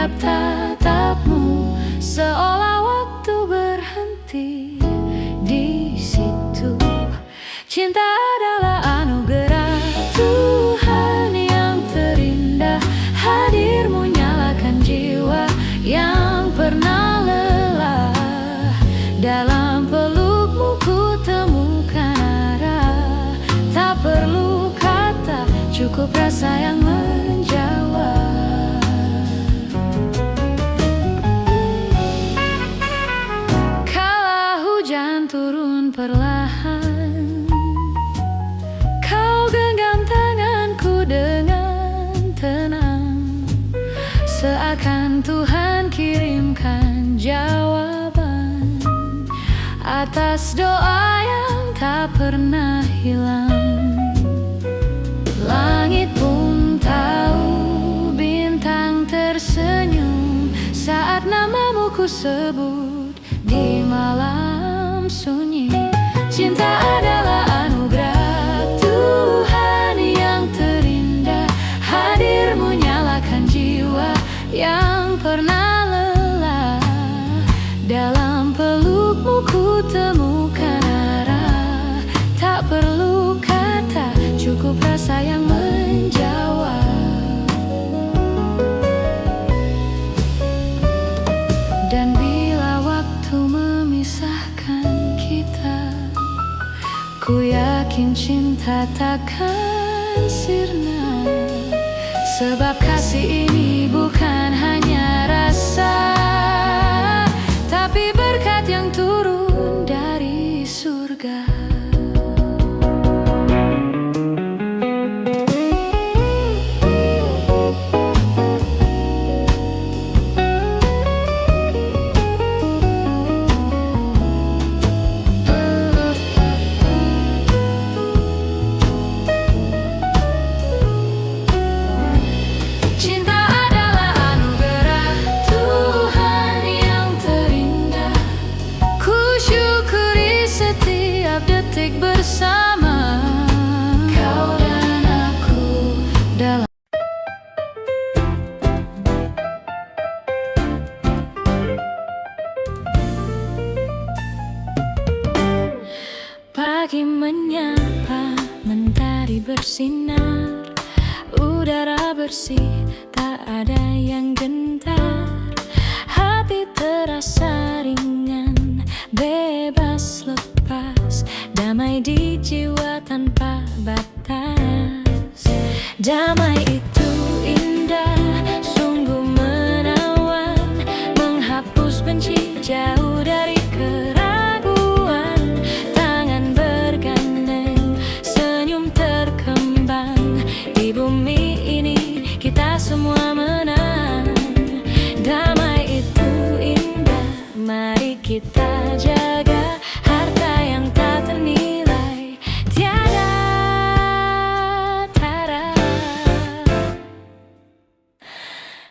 setiap tatapmu, seolah waktu berhenti di situ. Cinta adalah anugerah Tuhan yang terindah. Hadirmu nyalakan jiwa yang pernah lelah. Dalam pelukmu ku temukan arah. Tak perlu kata, cukup rasa yang menjawab. Kala hujan turun perlahan, kau genggam tanganku dengan tenang. Seakan Tuhan kirimkan jawaban atas doa yang tak pernah hilang. Langit pun tahu, bintang tersenyum saat namamu ku sebut di malam sunyi. Cinta adalah anugerah Tuhan yang terindah. Hadirmu nyalakan jiwa yang pernah lelah. Dalam pelukmu ku temukan arah. Tak perlu kata, cukup rasa yang menjawab. Dan bila waktu memisahkan kita, ku yakin cinta takkan sirna. Sebab kasih ini bukan hanya rasa, tapi berkat yang turun dari surga. Bersama kau dan aku dalam pagi menyapa, mentari bersinar, udara bersih, tak ada yang gentar. Hati terasa ringan, bebas lepas, damai di jiwa tanpa batas. Damai itu indah, sungguh menawan, menghapus benci jauh dari keraguan. Tangan bergandeng, senyum terkembang, di bumi ini kita semua menang. Damai itu indah, mari kita jaga harta yang tak ternilai, tiada tara.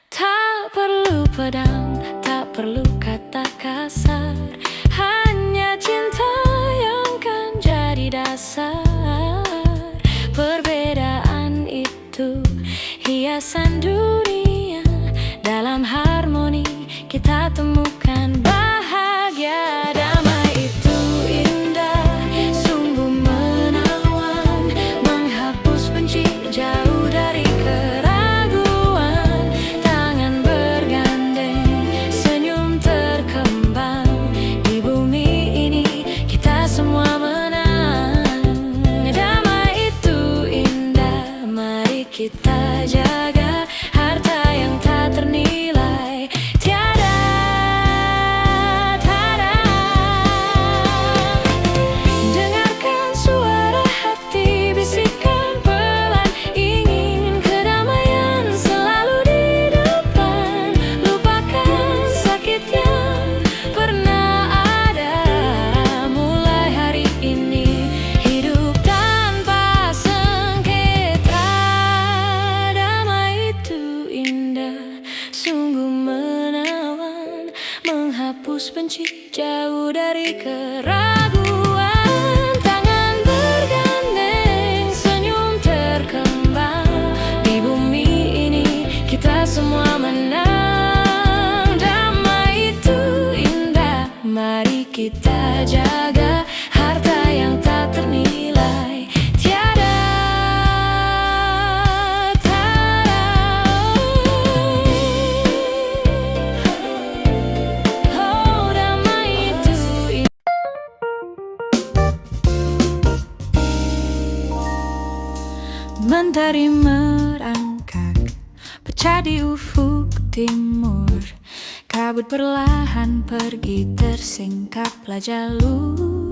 Tak perlu pedang, tak perlu kata kasar, hanya cinta yang kan jadi dasar. Perbedaan itu hiasan dunia, dalam harmoni kita temukan bahagia. Damai itu indah, sungguh menawan, menghapus benci jauh dari keraguan. Tangan bergandeng, senyum terkembang, di bumi ini kita semua menang. Damai itu indah, mari kita jaga harta yang tak ternilai, tiada tara. Dengarkan suara hati bisikan pelan, ingin kedamaian selalu di depan. Lupakan sakit yang pernah ada, mulai hari ini hidup tanpa sengketa. Damai itu indah, sungguh menawan, menghapus benci jauh dari keraguan. Tangan bergandeng, senyum terkembang, di bumi ini kita semua menang. kita jaga, harta yang tak ternilai. Tiada damai itu. Mentari merangkak, pecah di ufuk timur. Kabut perlahan pergi, tersingkaplah jalur.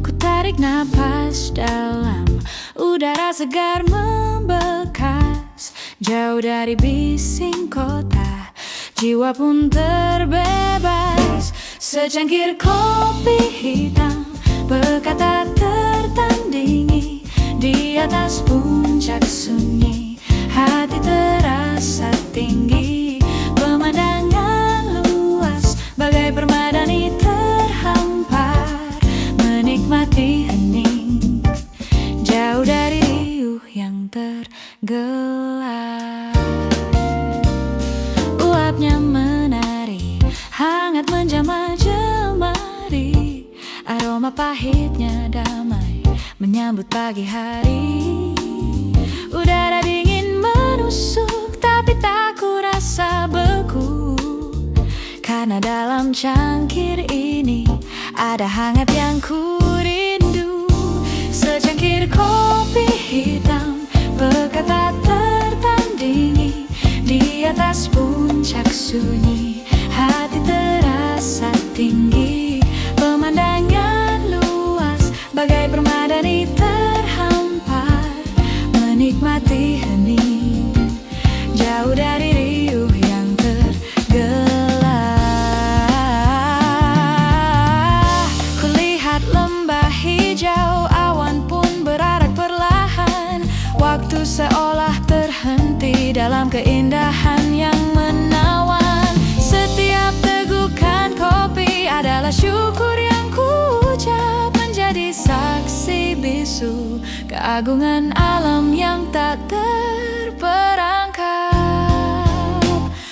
Ku tarik napas dalam, udara segar membekas. Jauh dari bising kota, jiwa pun terbebas. Secangkir kopi hitam berkata tertandingi. Di atas puncak sunyi, hati terasa tinggi. Pemandangan luas bagai permadani terhampar, menikmati hening jauh dari riuh yang tergelar. Uapnya menari, hangat menjamah jemari. Aroma pahitnya damai menyambut pagi hari. Udara dingin menusuk, tapi tak ku rasa beku, karena dalam cangkir ini ada hangat yang ku rindu. Secangkir kopi hitam berkata tertandingi. Di atas puncak sunyi, hati terasa tinggi. Pemandangan luas bagai permadani terhampar, menikmati hening jauh dari riuh yang tergelar. Kulihat lembah hijau, awan pun berarak perlahan. Waktu seolah terhenti dalam keindahan yang menawan. Setiap tegukan kopi adalah syukur yang ku ucap, menjadi saksi bisu keagungan alam yang tak terperangkap.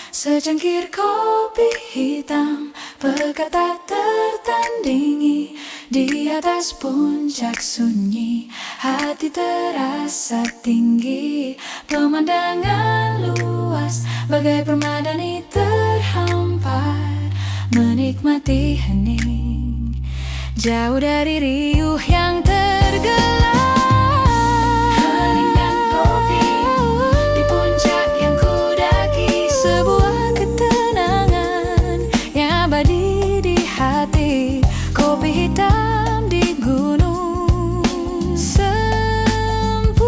Secangkir kopi hitam berkata tertandingi. Di atas puncak sunyi, hati terasa tinggi. Pemandangan luas bagai permadani terhampar, menikmati hening jauh dari riuh yang tergelar. Heningkan kopi di puncak yang ku daki, sebuah ketenangan yang abadi di hati. Kopi hitam di gunung sempurna.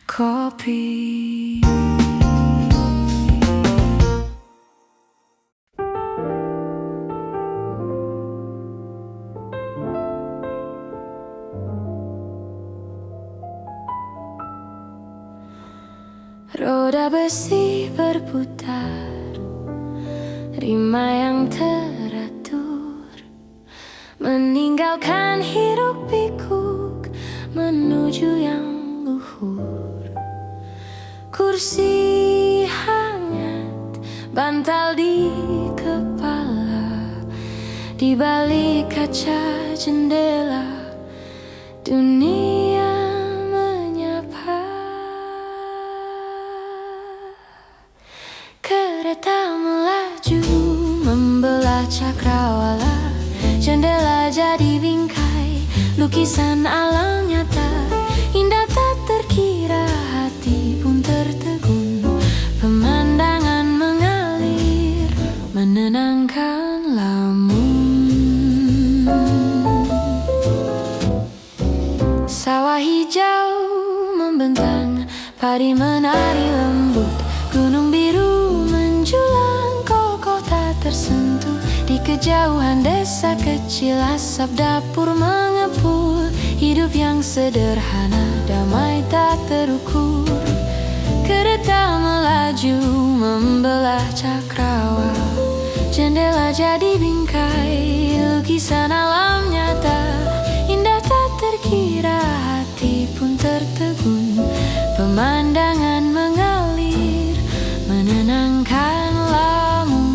Kopi. Roda besi berputar, rima yang teratur, meninggalkan hiruk pikuk menuju yang luhur. Kursi hangat, bantal di kepala, di balik kaca jendela dunia menyapa. Kereta melaju membelah cakrawala, jendela jadi bingkai lukisan alam nyata. Indah tak terkira, hati pun tertegun. Pemandangan mengalir, menenangkan lamun. Sawah hijau membentang, padi menari lembut. Gunung biru menjulang, kokoh tak tersentuh. Di kejauhan desa kecil, asap dapur mengepul. Hidup yang sederhana, damai tak terukur. Kereta melaju membelah cakrawala, jendela jadi bingkai lukisan alam nyata. tertegun, pemandangan mengalir, menenangkan lamun.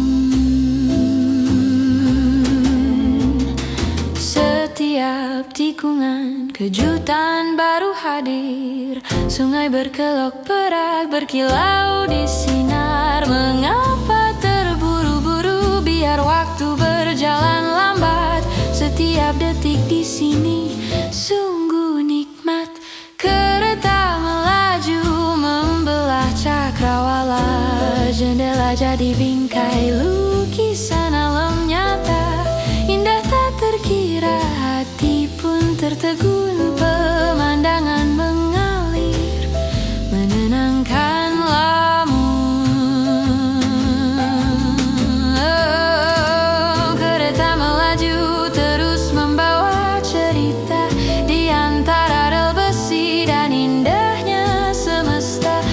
Setiap tikungan kejutan baru hadir, sungai berkelok perak berkilau di sinar. Mengapa terburu-buru, biar waktu berjalan lambat. Setiap detik di sini sungguh nikmat. Kereta melaju membelah cakrawala, jendela jadi bingkai lukisan alam nyata. Indah tak terkira, hati pun tertegun, pemandangan mengalir, menenangkan lamun. Kereta melaju terus membawa cerita di antara rel besi dan indahnya semesta.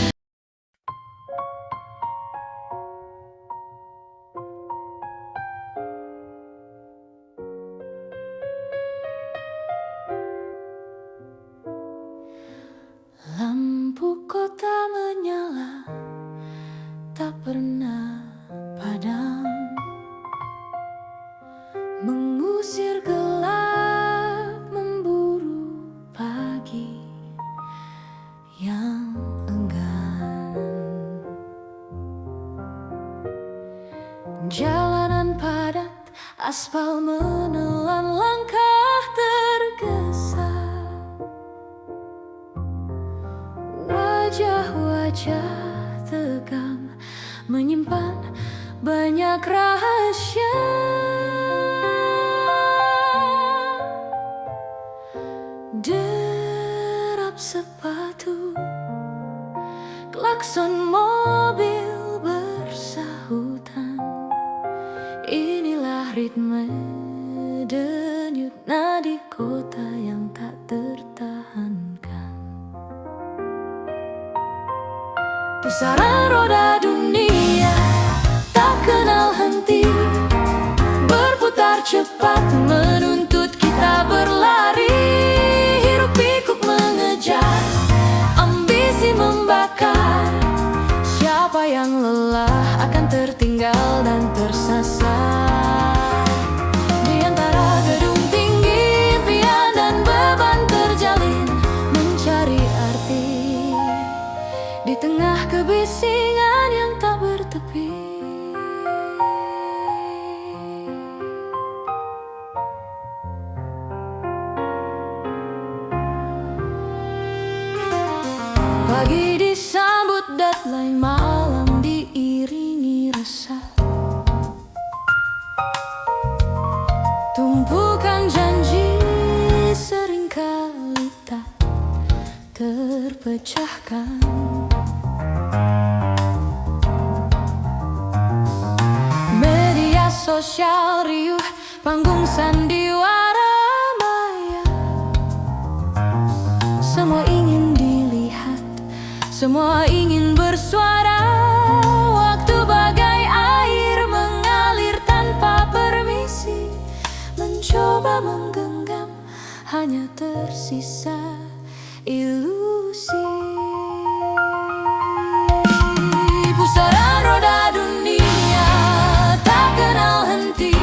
Lampu kota menyala, tak pernah padam, mengusir gelap, memburu pagi yang enggan. Jalanan padat, aspal menelan langkah tergesa. Wajah-wajah tegang menyimpan banyak rahasia. Derap sepatu, klakson mobil bersahutan. Inilah ritme denyut nadi kota yang tak tertahankan. Pusaran roda dunia tak kenal henti, berputar cepat menuntut kita berlari. Hiruk pikuk mengejar, ambisi membakar. Siapa yang lelah akan tertinggal dan tersasar. Di antara gedung tinggi, impian dan beban terjalin, mencari arti di tengah kebisingan yang tak bertepi. Pagi disambut deadline, malam diiringi resah. Tumpukan janji seringkali tak terpecahkan. Media sosial riuh, panggung sandiwara maya. Semua ingin dilihat, semua ingin bersuara. Waktu bagai air mengalir tanpa permisi, mencoba menggenggam, hanya tersisa ilusi. Pusaran roda dunia tak kenal henti,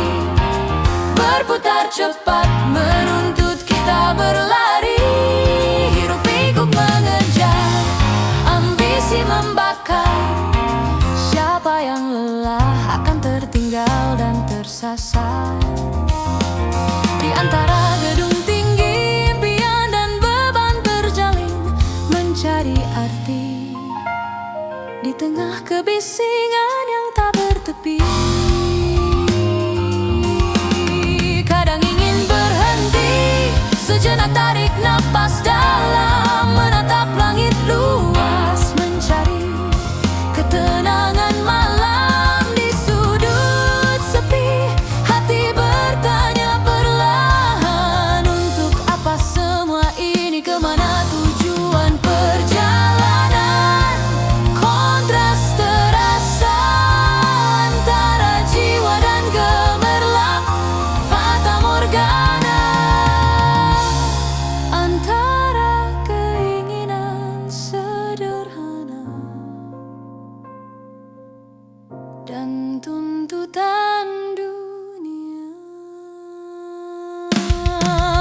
berputar cepat menuntut kita berlari. Hiruk pikuk mengejar, ambisi membakar. Siapa yang lelah akan tertinggal dan tersasar. Di antara gedung tinggi, impian dan beban terjalin, mencari arti di tengah kebisingan yang tak bertepi. Kadang ingin berhenti, sejenak tarik napas dalam, menatap langit luas, mencari ketenangan malam di sudut sepi. Hati bertanya perlahan, untuk apa semua ini, kemana tujuan perjalanan? Kontras terasa tuntutan dunia.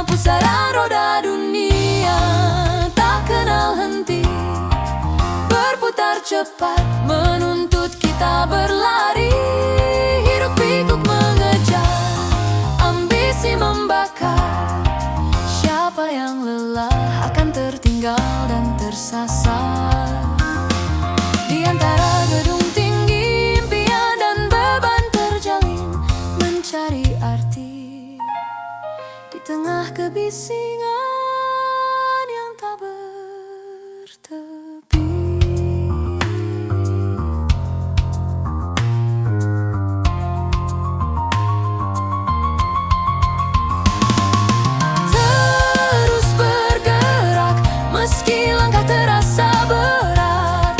Pusaran roda dunia tak kenal henti, berputar cepat menuntut kita berlari. Hiruk pikuk mengejar, ambisi membakar. Siapa yang lelah akan tertinggal dan tersasar. Di antara gedung tinggi, impian dan beban terjalin, mencari arti di tengah kebisingan yang tak bertepi. Terus bergerak meski langkah terasa berat,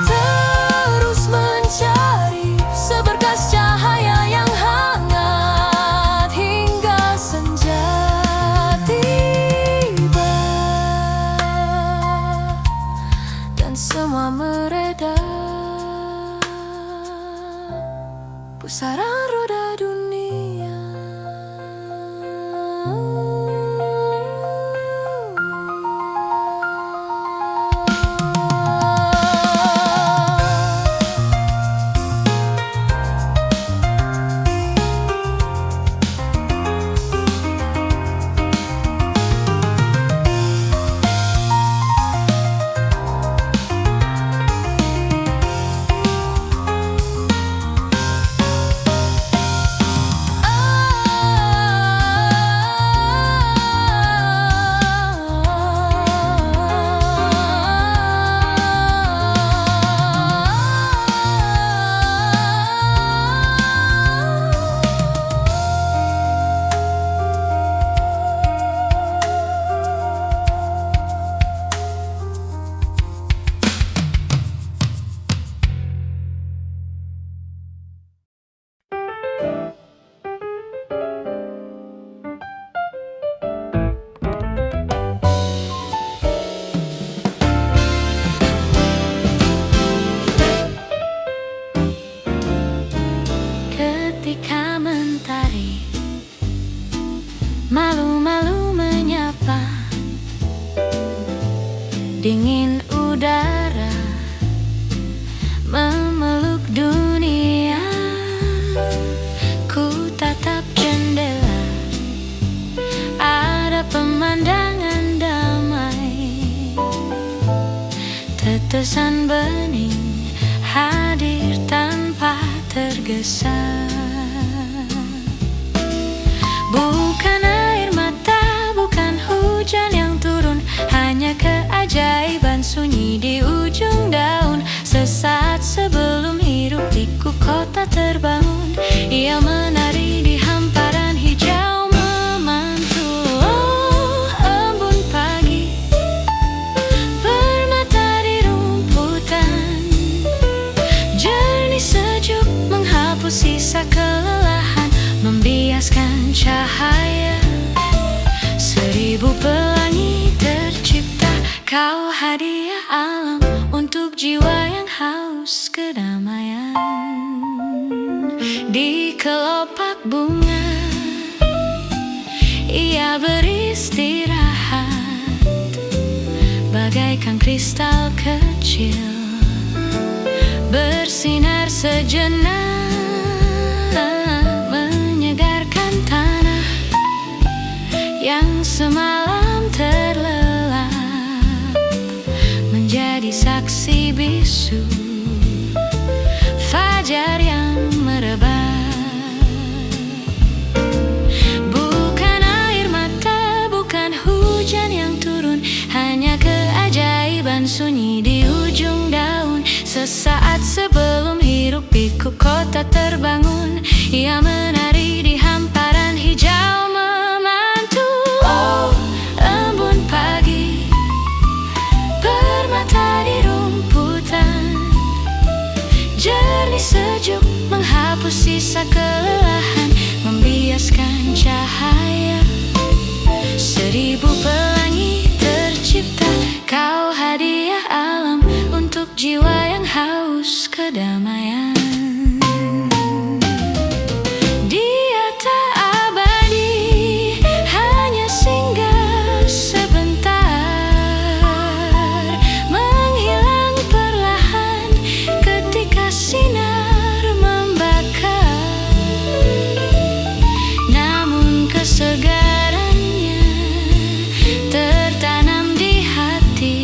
terus mencari seberkas cahaya yang hangat hingga senja tiba dan semua mereda. Pusaran roda dunia. Ketika mentari malu-malu menyapa, dingin udara memeluk dunia. Ku tatap jendela, ada pemandangan damai. Tetesan bening hadir tanpa tergesa. Bukan air mata, bukan hujan yang turun, hanya keajaiban sunyi di ujung daun. Sesaat sebelum hiruk pikuk kota terbangun, ia menari di hamparan hijau memantul. Oh, embun pagi permata di rumputan, jernih sejuk menghapus sisa kelelahan, membiaskan cahaya. 1000 pelangi tercipta, kau hadiah alam untuk jiwa yang haus kedamaian. Di kelopak bunga ia beristirahat, bagaikan kristal kecil bersinar sejenak, menyegarkan tanah yang semalam terlelap, menjadi saksi bisu fajar yang merebak. Bukan air mata, bukan hujan yang turun, hanya keajaiban sunyi di ujung daun. Sesaat sebelum hiruk pikuk kota terbangun, ia menari di hamparan hijau memantul. Oh, embun pagi permata di rumputan, jernih sejuk menghapus sisa kelelahan, membiaskan cahaya. 1000 pelangi tercipta, kau hadiah alam untuk jiwa yang kedamaian. Dia tak abadi, hanya singgah sebentar, menghilang perlahan ketika sinar membakar. Namun kesegarannya tertanam di hati,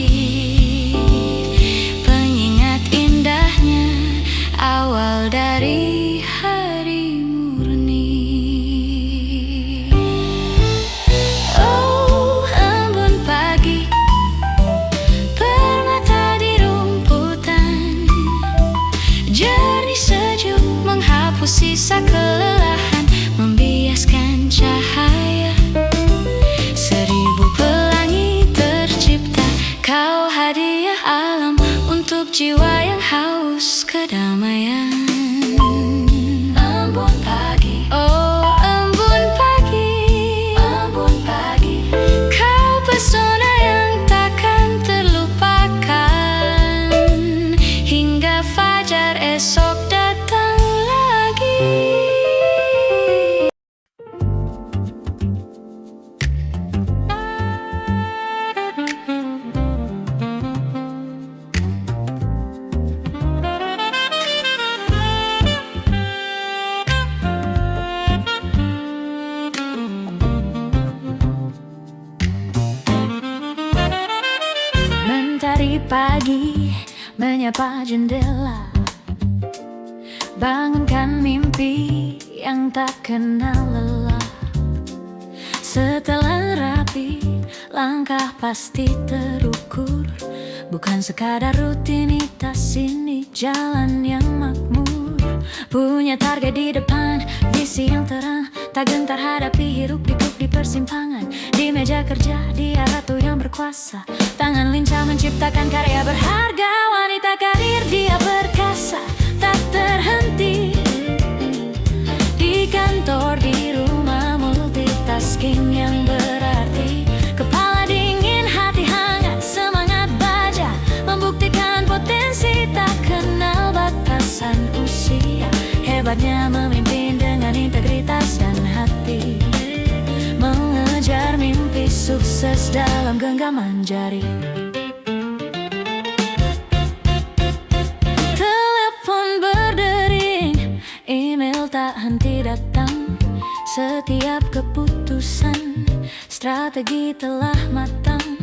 pengingat indahnya awal dari hari murni. Oh, embun pagi, permata di rumputan, jernih sejuk menghapus sisa kelelahan, membiaskan cahaya. Seribu pelangi tercipta, kau hadiah alam untuk jiwa yang haus kedamaian. Embun pagi, oh embun pagi, embun pagi, kau pesona yang takkan terlupakan hingga fajar esok datang lagi. Mentari pagi menyapa jendela, bangunkan mimpi yang tak kenal lelah. Setelah rapi, langkah pasti terukur, bukan sekadar rutinitas, ini jalan yang makmur. Punya target di depan, visi yang terang, tak gentar hadapi hiruk pikuk di persimpangan. Di meja kerja dia ratu yang berkuasa, tangan lincah menciptakan karya berharga. Wanita karir dia perkasa, tak terhenti. Di kantor, di rumah, multitasking yang berarti. Kepala dingin, hati hangat, semangat baja, membuktikan potensi tak kenal batasan usia. Hebatnya memimpin dengan integritas dan hati, mengejar mimpi sukses dalam genggaman jari. Telepon berdering, email tak henti datang. Setiap keputusan, strategi telah matang.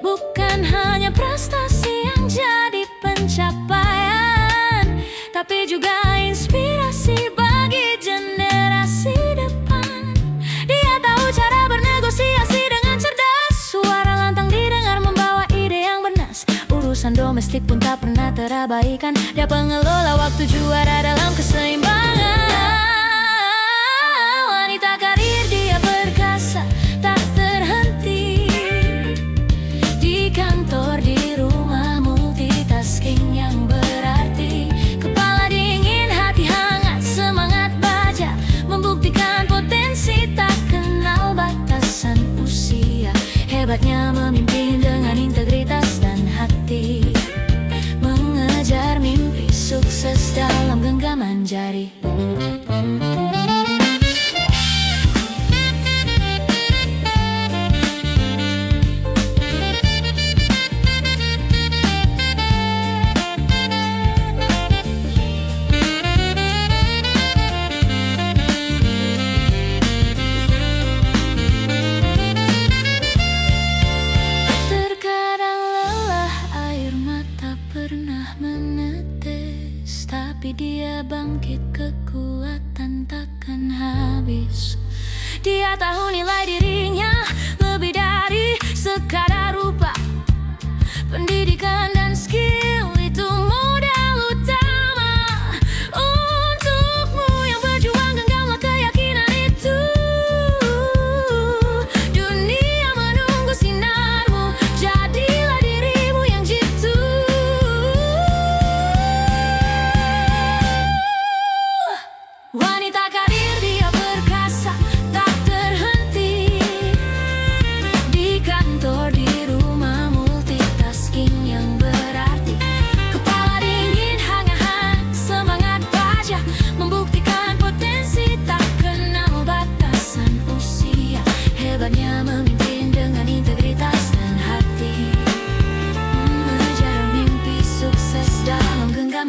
Bukan hanya prestasi yang jadi pencapaian, tapi juga inspirasi bagi generasi depan. Dia tahu cara bernegosiasi dengan cerdas, suara lantang didengar membawa ide yang bernas. Urusan domestik pun tak pernah terabaikan, dia pengelola waktu, juara dalam keseimbangan. Wanita karir dia perkasa, tak terhenti. Di kantor, di rumah, multitasking yang berarti. Kepala dingin, hati hangat, semangat baja, membuktikan potensi tak kenal batasan usia. Hebatnya memimpin dengan integritas dan hati, mengejar mimpi sukses dalam genggaman jari. Tapi dia bangkit, kekuatan takkan habis. Dia tahu nilai dirinya lebih dari sekadar rupa. Pendidikan dan skill itu modal utama. Untukmu yang berjuang, genggamlah keyakinan itu. Dunia menunggu sinarmu, jadilah dirimu yang jitu. Wanita karir dia perkasa, tak terhenti. Di kantor, di rumah, multitasking yang berarti.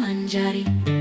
hitungan jari.